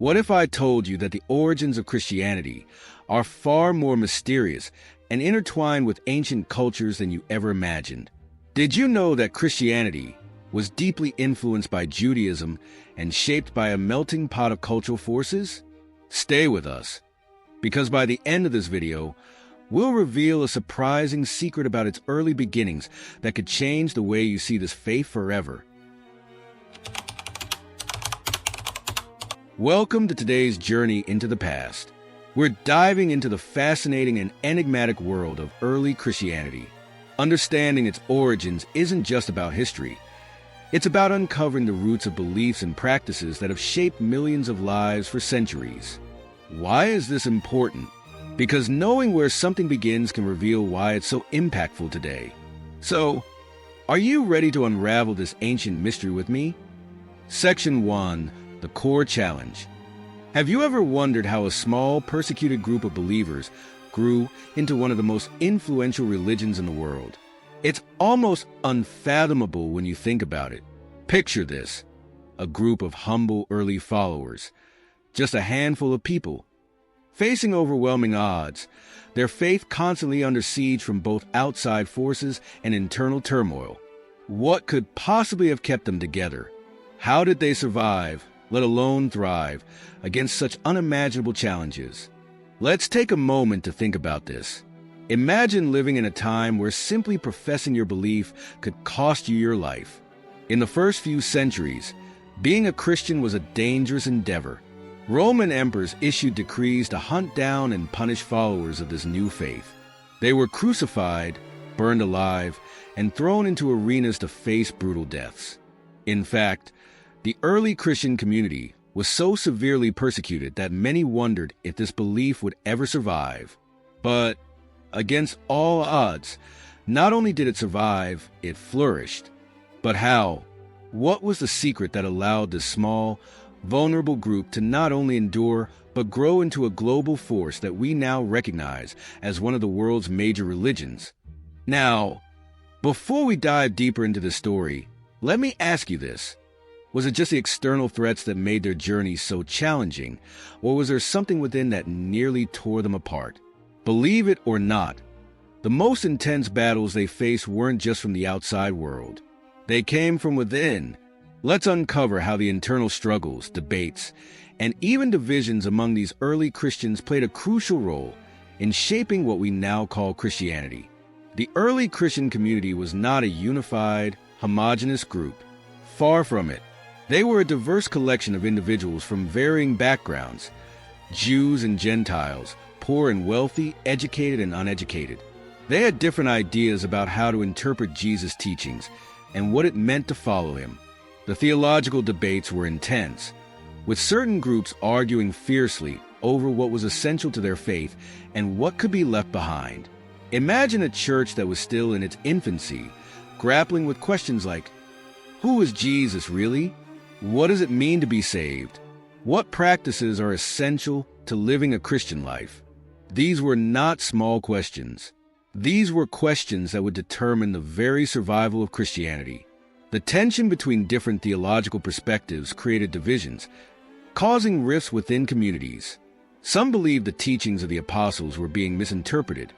What if I told you that the origins of Christianity are far more mysterious and intertwined with ancient cultures than you ever imagined? Did you know that Christianity was deeply influenced by Judaism and shaped by a melting pot of cultural forces? Stay with us, because by the end of this video, we'll reveal a surprising secret about its early beginnings that could change the way you see this faith forever. Welcome to today's journey into the past. We're diving into the fascinating and enigmatic world of early Christianity. Understanding its origins isn't just about history. It's about uncovering the roots of beliefs and practices that have shaped millions of lives for centuries. Why is this important? Because knowing where something begins can reveal why it's so impactful today. So, are you ready to unravel this ancient mystery with me? Section 1. The Core Challenge. Have you ever wondered how a small, persecuted group of believers grew into one of the most influential religions in the world? It's almost unfathomable when you think about it. Picture this: a group of humble early followers, just a handful of people, facing overwhelming odds, their faith constantly under siege from both outside forces and internal turmoil. What could possibly have kept them together? How did they survive, let alone thrive, against such unimaginable challenges? Let's take a moment to think about this. Imagine living in a time where simply professing your belief could cost you your life. In the first few centuries, being a Christian was a dangerous endeavor. Roman emperors issued decrees to hunt down and punish followers of this new faith. They were crucified, burned alive, and thrown into arenas to face brutal deaths. In fact, the early Christian community was so severely persecuted that many wondered if this belief would ever survive. But against all odds, not only did it survive, it flourished. But how? What was the secret that allowed this small, vulnerable group to not only endure, but grow into a global force that we now recognize as one of the world's major religions? Now, before we dive deeper into the story, let me ask you this. Was it just the external threats that made their journey so challenging, or was there something within that nearly tore them apart? Believe it or not, the most intense battles they faced weren't just from the outside world. They came from within. Let's uncover how the internal struggles, debates, and even divisions among these early Christians played a crucial role in shaping what we now call Christianity. The early Christian community was not a unified, homogeneous group. Far from it. They were a diverse collection of individuals from varying backgrounds, Jews and Gentiles, poor and wealthy, educated and uneducated. They had different ideas about how to interpret Jesus' teachings and what it meant to follow him. The theological debates were intense, with certain groups arguing fiercely over what was essential to their faith and what could be left behind. Imagine a church that was still in its infancy, grappling with questions like, who is Jesus really? What does it mean to be saved? What practices are essential to living a Christian life? These were not small questions. These were questions that would determine the very survival of Christianity. The tension between different theological perspectives created divisions, causing rifts within communities. Some believed the teachings of the apostles were being misinterpreted,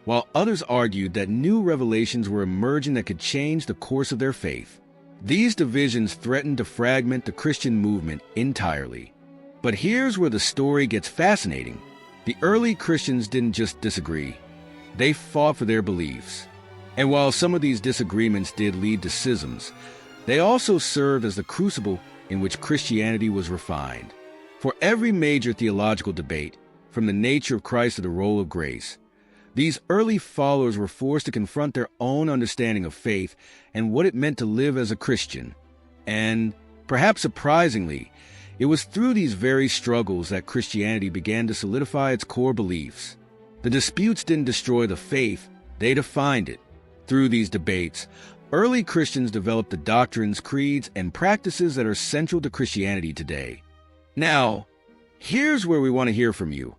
while others argued that new revelations were emerging that could change the course of their faith. These divisions threatened to fragment the Christian movement entirely. But here's where the story gets fascinating. The early Christians didn't just disagree. They fought for their beliefs. And while some of these disagreements did lead to schisms, they also served as the crucible in which Christianity was refined. For every major theological debate, from the nature of Christ to the role of grace, these early followers were forced to confront their own understanding of faith and what it meant to live as a Christian. And, perhaps surprisingly, it was through these very struggles that Christianity began to solidify its core beliefs. The disputes didn't destroy the faith, they defined it. Through these debates, early Christians developed the doctrines, creeds, and practices that are central to Christianity today. Now, here's where we want to hear from you.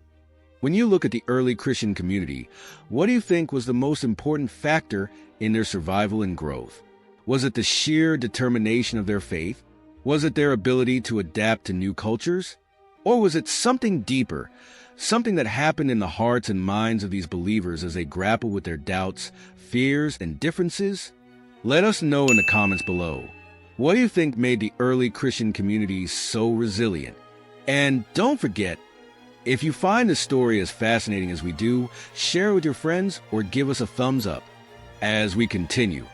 When you look at the early Christian community, what do you think was the most important factor in their survival and growth? Was it the sheer determination of their faith? Was it their ability to adapt to new cultures? Or was it something deeper, something that happened in the hearts and minds of these believers as they grapple with their doubts, fears, and differences? Let us know in the comments below. What do you think made the early Christian communities so resilient? And don't forget, if you find this story as fascinating as we do, share it with your friends or give us a thumbs up. As we continue,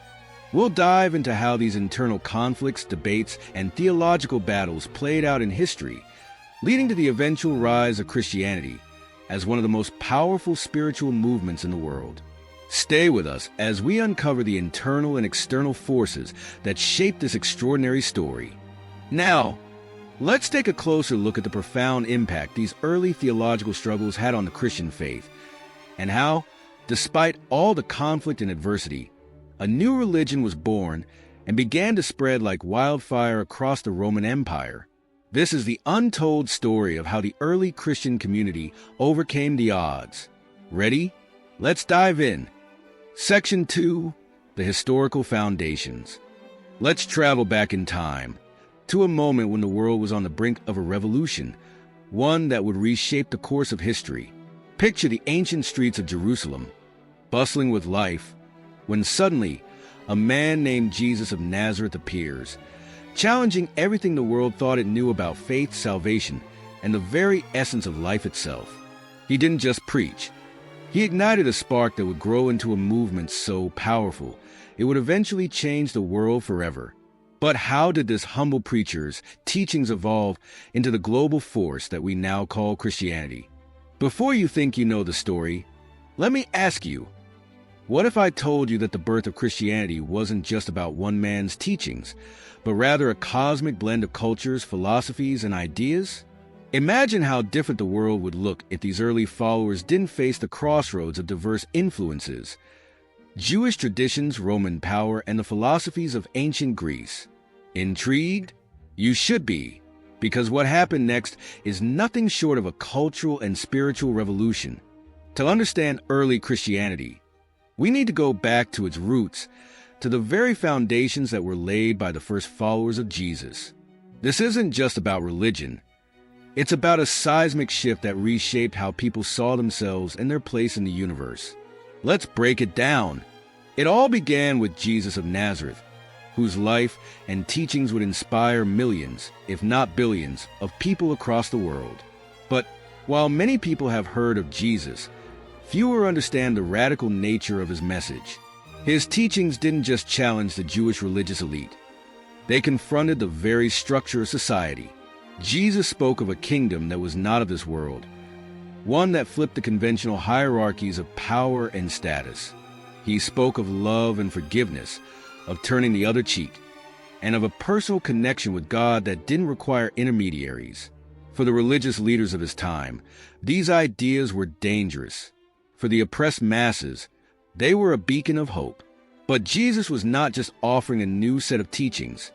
we'll dive into how these internal conflicts, debates, and theological battles played out in history, leading to the eventual rise of Christianity as one of the most powerful spiritual movements in the world. Stay with us as we uncover the internal and external forces that shaped this extraordinary story. Now, let's take a closer look at the profound impact these early theological struggles had on the Christian faith, and how, despite all the conflict and adversity, a new religion was born and began to spread like wildfire across the Roman Empire. This is the untold story of how the early Christian community overcame the odds. Ready? Let's dive in. Section 2, the historical foundations. Let's travel back in time to a moment when the world was on the brink of a revolution, one that would reshape the course of history. Picture the ancient streets of Jerusalem, bustling with life, when suddenly a man named Jesus of Nazareth appears, challenging everything the world thought it knew about faith, salvation, and the very essence of life itself. He didn't just preach. He ignited a spark that would grow into a movement so powerful, it would eventually change the world forever. But how did this humble preacher's teachings evolve into the global force that we now call Christianity? Before you think you know the story, let me ask you, what if I told you that the birth of Christianity wasn't just about one man's teachings, but rather a cosmic blend of cultures, philosophies, and ideas? Imagine how different the world would look if these early followers didn't face the crossroads of diverse influences: Jewish traditions, Roman power, and the philosophies of ancient Greece. Intrigued? You should be, because what happened next is nothing short of a cultural and spiritual revolution. To understand early Christianity, we need to go back to its roots, to the very foundations that were laid by the first followers of Jesus. This isn't just about religion. It's about a seismic shift that reshaped how people saw themselves and their place in the universe. Let's break it down. It all began with Jesus of Nazareth, whose life and teachings would inspire millions, if not billions, of people across the world. But while many people have heard of Jesus, fewer understand the radical nature of his message. His teachings didn't just challenge the Jewish religious elite. They confronted the very structure of society. Jesus spoke of a kingdom that was not of this world, one that flipped the conventional hierarchies of power and status. He spoke of love and forgiveness, of turning the other cheek, and of a personal connection with God that didn't require intermediaries. For the religious leaders of his time, these ideas were dangerous. For the oppressed masses, they were a beacon of hope. But Jesus was not just offering a new set of teachings.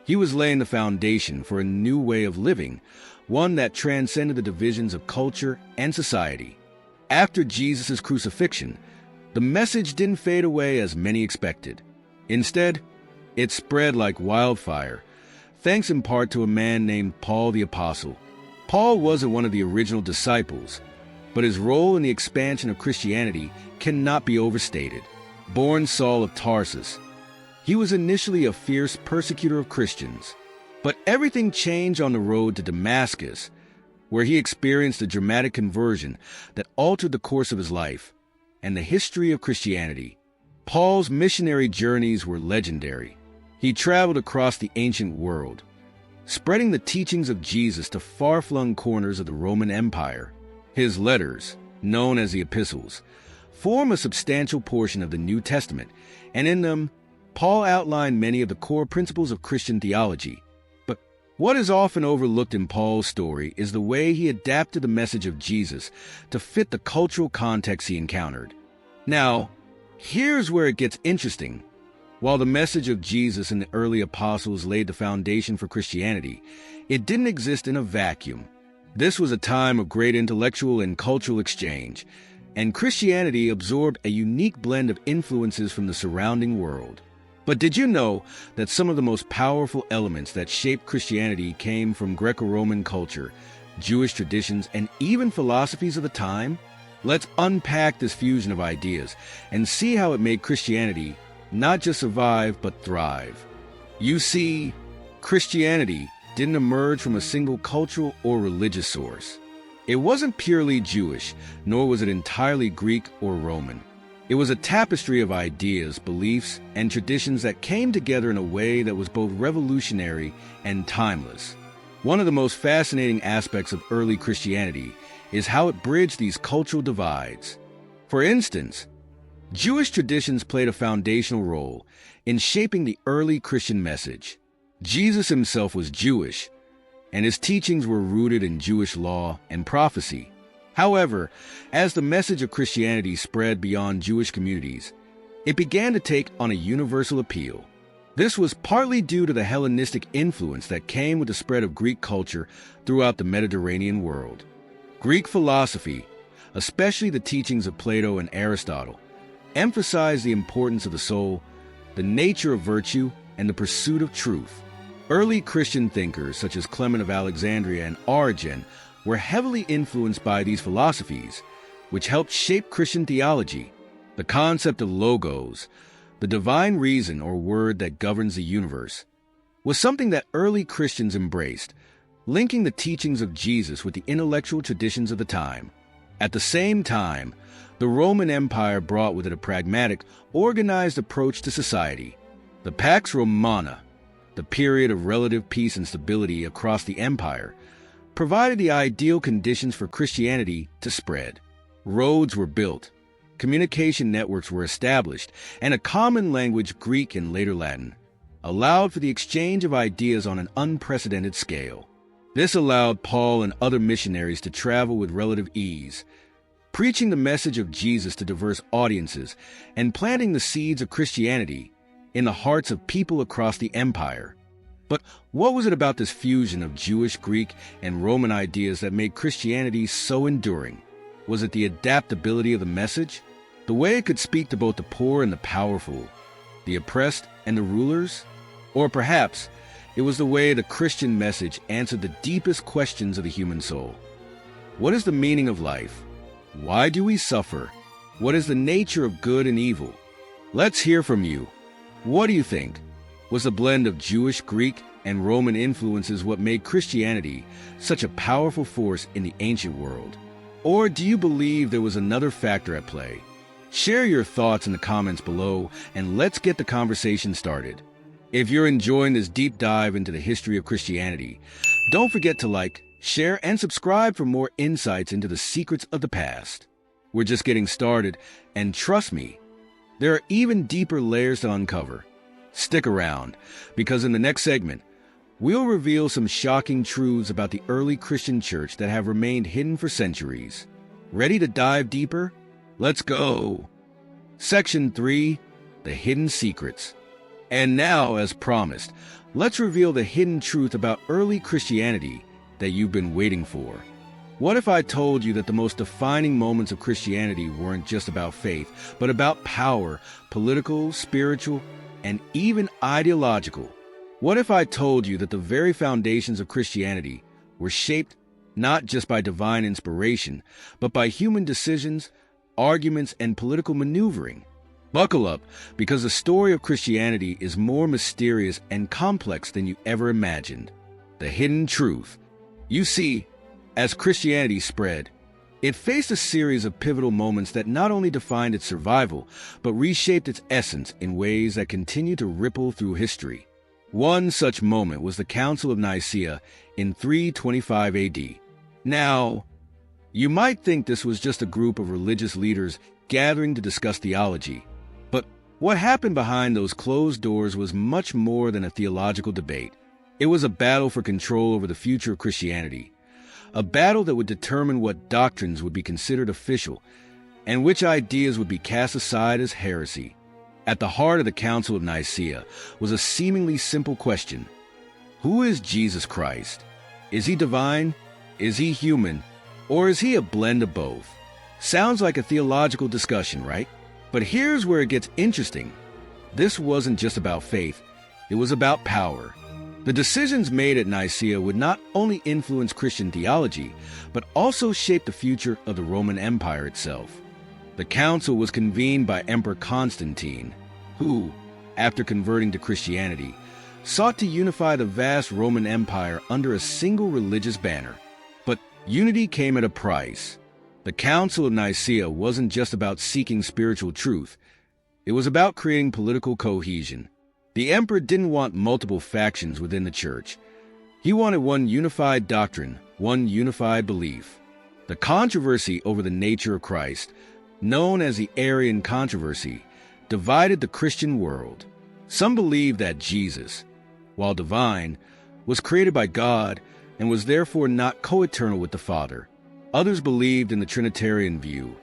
He was laying the foundation for a new way of living, one that transcended the divisions of culture and society. After Jesus' crucifixion, the message didn't fade away as many expected. Instead, it spread like wildfire, thanks in part to a man named Paul the Apostle. Paul wasn't one of the original disciples, but his role in the expansion of Christianity cannot be overstated. Born Saul of Tarsus, he was initially a fierce persecutor of Christians, but everything changed on the road to Damascus, where he experienced a dramatic conversion that altered the course of his life and the history of Christianity. Paul's missionary journeys were legendary. He traveled across the ancient world, spreading the teachings of Jesus to far-flung corners of the Roman Empire. His letters, known as the epistles, form a substantial portion of the New Testament, and in them, Paul outlined many of the core principles of Christian theology. But what is often overlooked in Paul's story is the way he adapted the message of Jesus to fit the cultural context he encountered. Now, here's where it gets interesting. While the message of Jesus and the early apostles laid the foundation for Christianity, it didn't exist in a vacuum. This was a time of great intellectual and cultural exchange, and Christianity absorbed a unique blend of influences from the surrounding world. But did you know that some of the most powerful elements that shaped Christianity came from Greco-Roman culture, Jewish traditions, and even philosophies of the time? Let's unpack this fusion of ideas and see how it made Christianity not just survive, but thrive. You see, Christianity didn't emerge from a single cultural or religious source. It wasn't purely Jewish, nor was it entirely Greek or Roman. It was a tapestry of ideas, beliefs, and traditions that came together in a way that was both revolutionary and timeless. One of the most fascinating aspects of early Christianity is how it bridged these cultural divides. For instance, Jewish traditions played a foundational role in shaping the early Christian message. Jesus himself was Jewish, and his teachings were rooted in Jewish law and prophecy. However, as the message of Christianity spread beyond Jewish communities, it began to take on a universal appeal. This was partly due to the Hellenistic influence that came with the spread of Greek culture throughout the Mediterranean world. Greek philosophy, especially the teachings of Plato and Aristotle, emphasized the importance of the soul, the nature of virtue, and the pursuit of truth. Early Christian thinkers such as Clement of Alexandria and Origen were heavily influenced by these philosophies, which helped shape Christian theology. The concept of logos, the divine reason or word that governs the universe, was something that early Christians embraced, linking the teachings of Jesus with the intellectual traditions of the time. At the same time, the Roman Empire brought with it a pragmatic, organized approach to society. The Pax Romana, the period of relative peace and stability across the empire, provided the ideal conditions for Christianity to spread. Roads were built, communication networks were established, and a common language, Greek and later Latin, allowed for the exchange of ideas on an unprecedented scale. This allowed Paul and other missionaries to travel with relative ease, preaching the message of Jesus to diverse audiences and planting the seeds of Christianity in the hearts of people across the empire. But what was it about this fusion of Jewish, Greek, and Roman ideas that made Christianity so enduring? Was it the adaptability of the message? The way it could speak to both the poor and the powerful, the oppressed and the rulers? Or perhaps it was the way the Christian message answered the deepest questions of the human soul. What is the meaning of life? Why do we suffer? What is the nature of good and evil? Let's hear from you. What do you think? Was the blend of Jewish, Greek, and Roman influences what made Christianity such a powerful force in the ancient world? Or do you believe there was another factor at play? Share your thoughts in the comments below, and let's get the conversation started. If you're enjoying this deep dive into the history of Christianity, don't forget to like, share, and subscribe for more insights into the secrets of the past. We're just getting started, and trust me, there are even deeper layers to uncover. Stick around, because in the next segment, we'll reveal some shocking truths about the early Christian church that have remained hidden for centuries. Ready to dive deeper? Let's go! Section 3, The Hidden Secrets. And now, as promised, let's reveal the hidden truth about early Christianity that you've been waiting for. What if I told you that the most defining moments of Christianity weren't just about faith, but about power, political, spiritual, and even ideological? What if I told you that the very foundations of Christianity were shaped not just by divine inspiration, but by human decisions, arguments, and political maneuvering? Buckle up, because the story of Christianity is more mysterious and complex than you ever imagined. The hidden truth. You see, as Christianity spread, it faced a series of pivotal moments that not only defined its survival, but reshaped its essence in ways that continue to ripple through history. One such moment was the Council of Nicaea in 325 AD. Now, you might think this was just a group of religious leaders gathering to discuss theology, but what happened behind those closed doors was much more than a theological debate. It was a battle for control over the future of Christianity. A battle that would determine what doctrines would be considered official and which ideas would be cast aside as heresy. At the heart of the Council of Nicaea was a seemingly simple question. Who is Jesus Christ? Is he divine? Is he human? Or is he a blend of both? Sounds like a theological discussion, right? But here's where it gets interesting. This wasn't just about faith. It was about power. The decisions made at Nicaea would not only influence Christian theology, but also shape the future of the Roman Empire itself. The council was convened by Emperor Constantine, who, after converting to Christianity, sought to unify the vast Roman Empire under a single religious banner. But unity came at a price. The Council of Nicaea wasn't just about seeking spiritual truth. It was about creating political cohesion. The emperor didn't want multiple factions within the church. He wanted one unified doctrine, one unified belief. The controversy over the nature of Christ, known as the Arian controversy, divided the Christian world. Some believed that Jesus, while divine, was created by God and was therefore not co-eternal with the Father. Others believed in the Trinitarian view,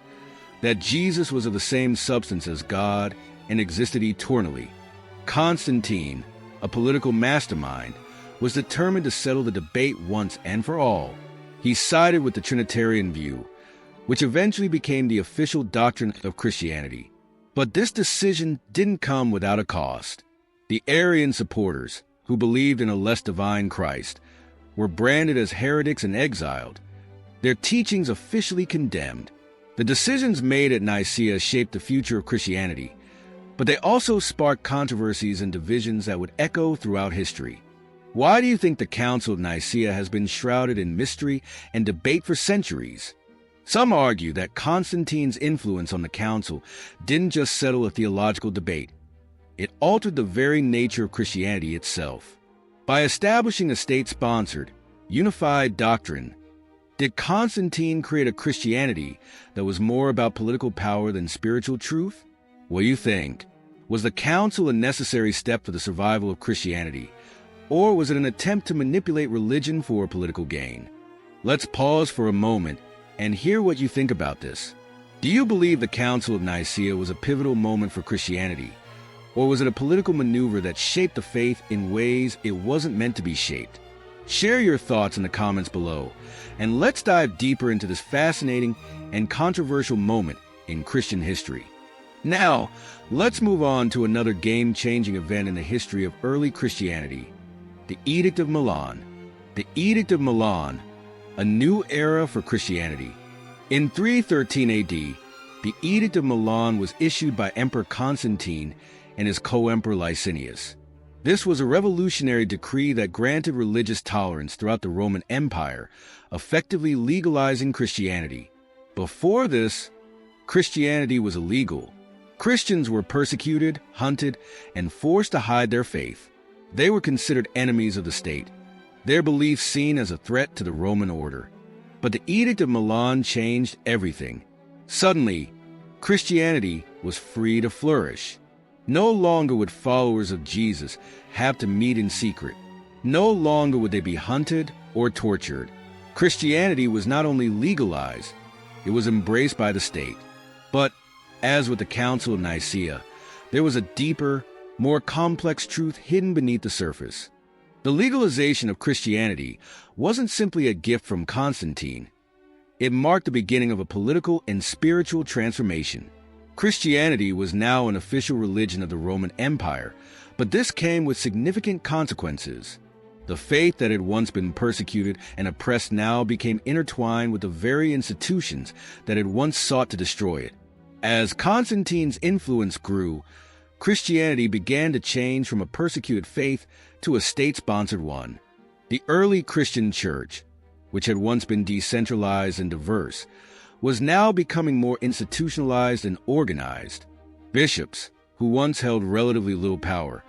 that Jesus was of the same substance as God and existed eternally. Constantine, a political mastermind, was determined to settle the debate once and for all. He sided with the Trinitarian view, which eventually became the official doctrine of Christianity. But this decision didn't come without a cost. The Arian supporters, who believed in a less divine Christ, were branded as heretics and exiled, their teachings officially condemned. The decisions made at Nicaea shaped the future of Christianity, but they also sparked controversies and divisions that would echo throughout history. Why do you think the Council of Nicaea has been shrouded in mystery and debate for centuries? Some argue that Constantine's influence on the council didn't just settle a theological debate. It altered the very nature of Christianity itself. By establishing a state-sponsored, unified doctrine, did Constantine create a Christianity that was more about political power than spiritual truth? What do you think? Was the council a necessary step for the survival of Christianity, or was it an attempt to manipulate religion for political gain? Let's pause for a moment and hear what you think about this. Do you believe the Council of Nicaea was a pivotal moment for Christianity, or was it a political maneuver that shaped the faith in ways it wasn't meant to be shaped? Share your thoughts in the comments below, and let's dive deeper into this fascinating and controversial moment in Christian history. Now, let's move on to another game-changing event in the history of early Christianity, the Edict of Milan. The Edict of Milan, a new era for Christianity. In 313 AD, the Edict of Milan was issued by Emperor Constantine and his co-emperor Licinius. This was a revolutionary decree that granted religious tolerance throughout the Roman Empire, effectively legalizing Christianity. Before this, Christianity was illegal. Christians were persecuted, hunted, and forced to hide their faith. They were considered enemies of the state, their beliefs seen as a threat to the Roman order. But the Edict of Milan changed everything. Suddenly, Christianity was free to flourish. No longer would followers of Jesus have to meet in secret. No longer would they be hunted or tortured. Christianity was not only legalized, it was embraced by the state. But, as with the Council of Nicaea, there was a deeper, more complex truth hidden beneath the surface. The legalization of Christianity wasn't simply a gift from Constantine. It marked the beginning of a political and spiritual transformation. Christianity was now an official religion of the Roman Empire, but this came with significant consequences. The faith that had once been persecuted and oppressed now became intertwined with the very institutions that had once sought to destroy it. As Constantine's influence grew, Christianity began to change from a persecuted faith to a state-sponsored one. The early Christian church, which had once been decentralized and diverse, was now becoming more institutionalized and organized. Bishops, who once held relatively little power,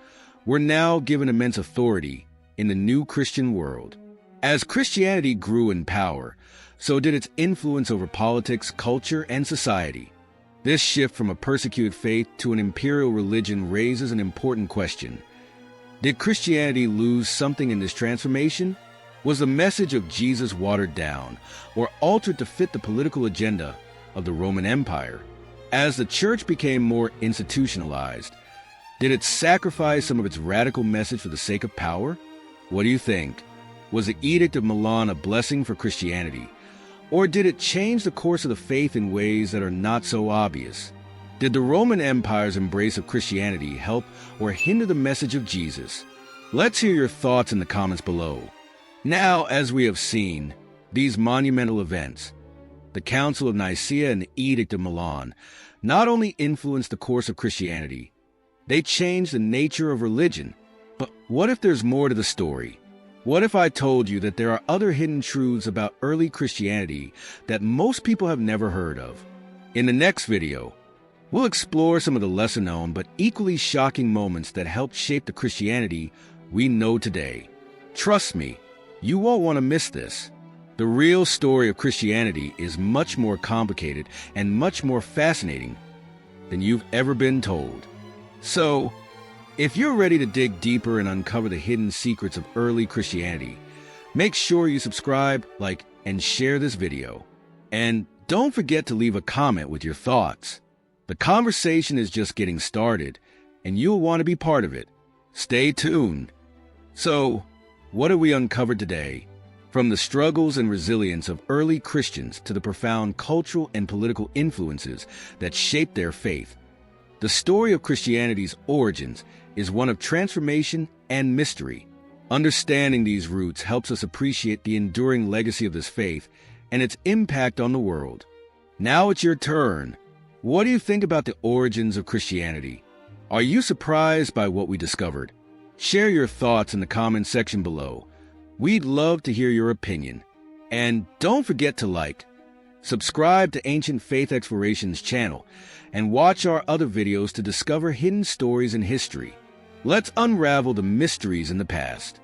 were now given immense authority in the new Christian world. As Christianity grew in power, so did its influence over politics, culture, and society. This shift from a persecuted faith to an imperial religion raises an important question. Did Christianity lose something in this transformation? Was the message of Jesus watered down or altered to fit the political agenda of the Roman Empire? As the church became more institutionalized, did it sacrifice some of its radical message for the sake of power? What do you think? Was the Edict of Milan a blessing for Christianity? Or did it change the course of the faith in ways that are not so obvious? Did the Roman Empire's embrace of Christianity help or hinder the message of Jesus? Let's hear your thoughts in the comments below. Now, as we have seen, these monumental events, the Council of Nicaea and the Edict of Milan, not only influenced the course of Christianity, they changed the nature of religion. But what if there's more to the story? What if I told you that there are other hidden truths about early Christianity that most people have never heard of? In the next video, we'll explore some of the lesser-known but equally shocking moments that helped shape the Christianity we know today. Trust me, you won't want to miss this. The real story of Christianity is much more complicated and much more fascinating than you've ever been told. So, if you're ready to dig deeper and uncover the hidden secrets of early Christianity, make sure you subscribe, like, and share this video. And don't forget to leave a comment with your thoughts. The conversation is just getting started, and you'll want to be part of it. Stay tuned. So, what have we uncovered today? From the struggles and resilience of early Christians to the profound cultural and political influences that shaped their faith, the story of Christianity's origins is one of transformation and mystery. Understanding these roots helps us appreciate the enduring legacy of this faith and its impact on the world. Now it's your turn. What do you think about the origins of Christianity? Are you surprised by what we discovered? Share your thoughts in the comment section below. We'd love to hear your opinion. And don't forget to like, subscribe to Ancient Faith Exploration's channel, and watch our other videos to discover hidden stories in history. Let's unravel the mysteries in the past.